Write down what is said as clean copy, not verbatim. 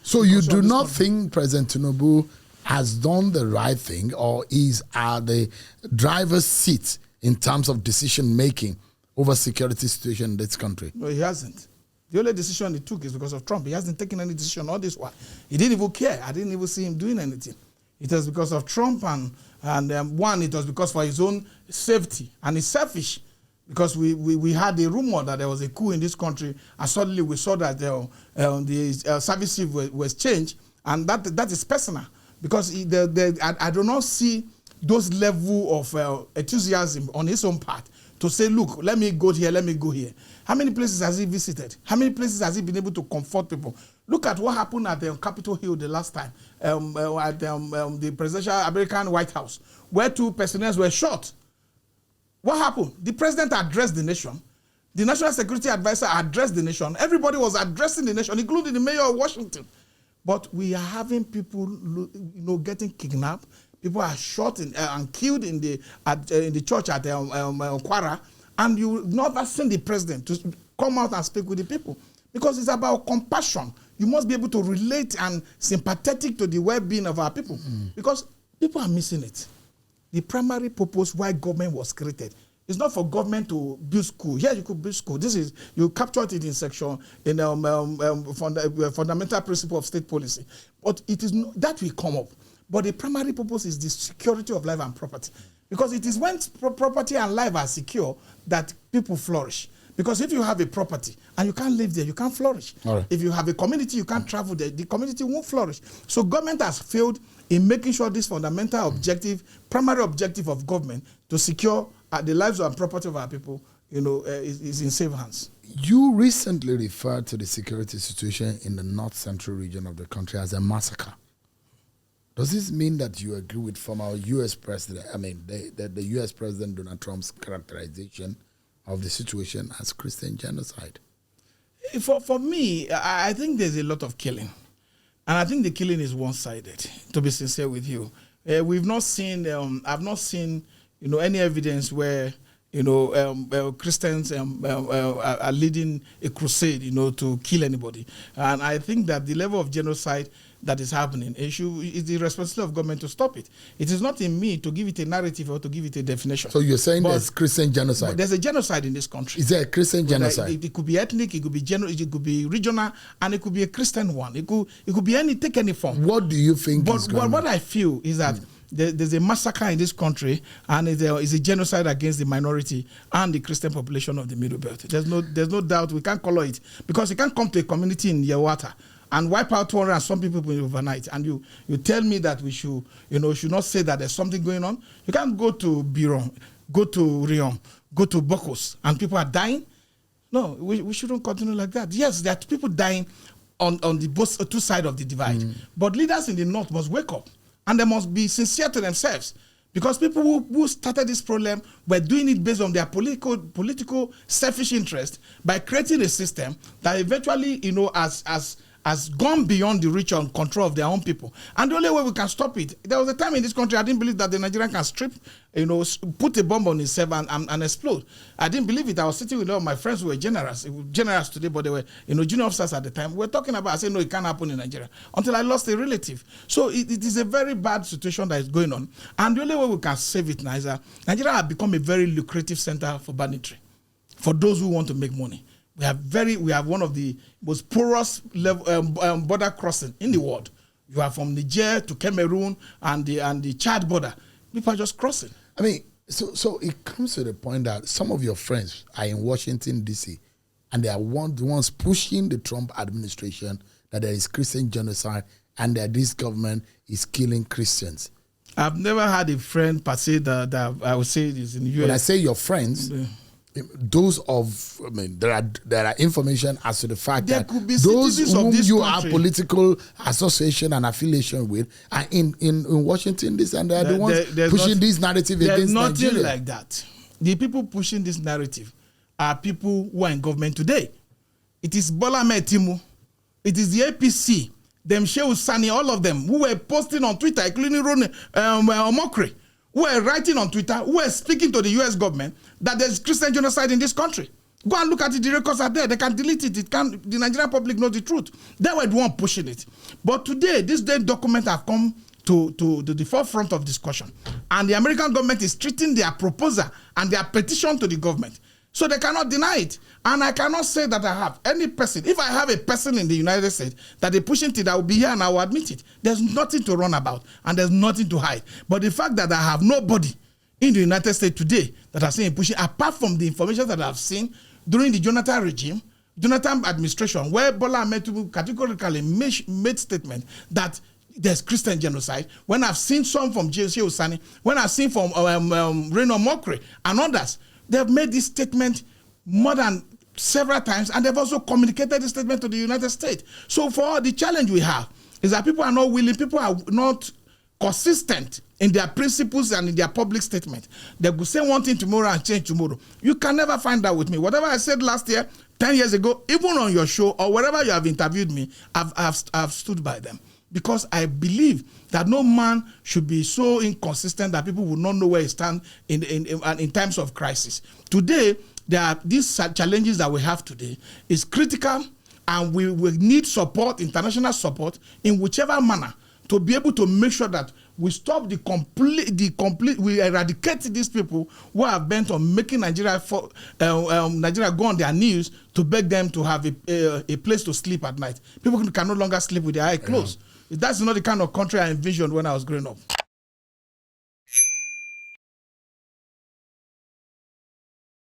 So you do not think President Tinubu has done the right thing, or is at the driver's seat in terms of decision making over security situation in this country? No, he hasn't. The only decision he took is because of Trump. He hasn't taken any decision all this while. He didn't even care. I didn't even see him doing anything. It was because of Trump, and one, it was because for his own safety, and he's selfish. Because we had a rumor that there was a coup in this country, and suddenly we saw that the service chief was changed, and that is personal. Because I do not see those level of enthusiasm on his own part to say, look, let me go here, let me go here. How many places has he visited? How many places has he been able to comfort people? Look at what happened at Capitol Hill the last time, at the presidential American White House, where 2 personnel were shot. What happened? The president addressed the nation. The national security advisor addressed the nation. Everybody was addressing the nation, including the mayor of Washington. But we are having people, getting kidnapped. People are shot and killed in the church at Kwara, and you never seen the president to come out and speak with the people, because it's about compassion. You must be able to relate and sympathetic to the well-being of our people, because people are missing it. The primary purpose why government was created is not for government to build school. Yeah, you could build school. This is, you captured it in section, in fundamental principle of state policy. But it is not, that will come up. But the primary purpose is the security of life and property. Because it is when property and life are secure that people flourish. Because if you have a property and you can't live there, you can't flourish. Right. If you have a community, you can't travel there, the community won't flourish. So government has failed in making sure this fundamental objective, primary objective of government, to secure the lives and property of our people, is in safe hands. You recently referred to the security situation in the north-central region of the country as a massacre. Does this mean that you agree with former U.S. President, the U.S. President Donald Trump's characterization of the situation as Christian genocide? For me, I think there's a lot of killing. And I think the killing is one-sided, to be sincere with you. We've not seen, I've not seen, any evidence where, Christians are leading a crusade, to kill anybody. And I think that the level of genocide that is happening, is the responsibility of government to stop it. It is not in me to give it a narrative or to give it a definition. So you're saying there's Christian genocide? There's a genocide in this country. Is there a Christian genocide? It could be ethnic, it could be regional, and it could be a Christian one. It could be take any form. What do you think is going on? What I feel is that there's a massacre in this country, and there is a genocide against the minority and the Christian population of the Middle Belt. There's no doubt. We can't color it, because you can't come to a community in Yawata and wipe out 200 and some people overnight, and you tell me that we should not say that there's something going on. You can't go to Biron, go to Reno, go to Bokos, and people are dying. No, we shouldn't continue like that. Yes, there are people dying on the both 2 sides of the divide, but leaders in the north must wake up, and they must be sincere to themselves, because people who started this problem were doing it based on their political selfish interest by creating a system that eventually has gone beyond the reach and control of their own people. And the only way we can stop it, there was a time in this country I didn't believe that the Nigerian can strip, put a bomb on himself and explode. I didn't believe it. I was sitting with all my friends who were generals today, but they were junior officers at the time. We were talking about, I said, no, it can't happen in Nigeria, until I lost a relative. So it is a very bad situation that is going on. And the only way we can save it now is that Nigeria has become a very lucrative center for banditry, for those who want to make money. We have one of the most porous border crossing in the world. You are from Niger to Cameroon and the Chad border. People are just crossing. I mean, so it comes to the point that some of your friends are in Washington, D.C., and they are the ones pushing the Trump administration that there is Christian genocide and that this government is killing Christians. I've never had a friend per se that I would say is in the U.S. When I say your friends, those there are information as to the fact that those whom you have political association and affiliation with are in Washington, and they are the ones pushing this narrative against Nigeria. There's nothing like that. The people pushing this narrative are people who are in government today. It is Bola Ahmed Tinubu. It is the APC, them Shehu, Sani, all of them who were posting on Twitter, including Omokri, who were writing on Twitter, who were speaking to the U.S. government that there's Christian genocide in this country. Go and look at it. The records are there. They can delete it. The Nigerian public knows the truth. They were the one pushing it. But today, this document have come to the forefront of discussion. And the American government is treating their proposal and their petition to the government. So they cannot deny it. And I cannot say that I have any person. If I have a person in the United States that is pushing it, I will be here and I will admit it. There's nothing to run about and there's nothing to hide. But the fact that I have nobody in the United States today that I've seen pushing, apart from the information that I've seen during the Jonathan regime, Jonathan administration, where Bola Ahmed Tinubu categorically made statement that there's Christian genocide, when I've seen some from Shehu Sani, when I've seen from Reno Omokri and others, they've made this statement more than several times, and they've also communicated this statement to the United States. So for the challenge we have is that people are not willing, people are not consistent in their principles and in their public statement. They will say one thing tomorrow and change tomorrow. You can never find that with me. Whatever I said last year, 10 years ago, even on your show or wherever you have interviewed me, I've stood by them. Because I believe that no man should be so inconsistent that people will not know where he stands in times of crisis. Today, there are these challenges that we have today is critical, and we will need support, international support, in whichever manner, to be able to make sure that we stop we eradicate these people who are bent on making Nigeria go on their knees to beg them to have a place to sleep at night. People can no longer sleep with their eyes closed. That's not the kind of country I envisioned when I was growing up.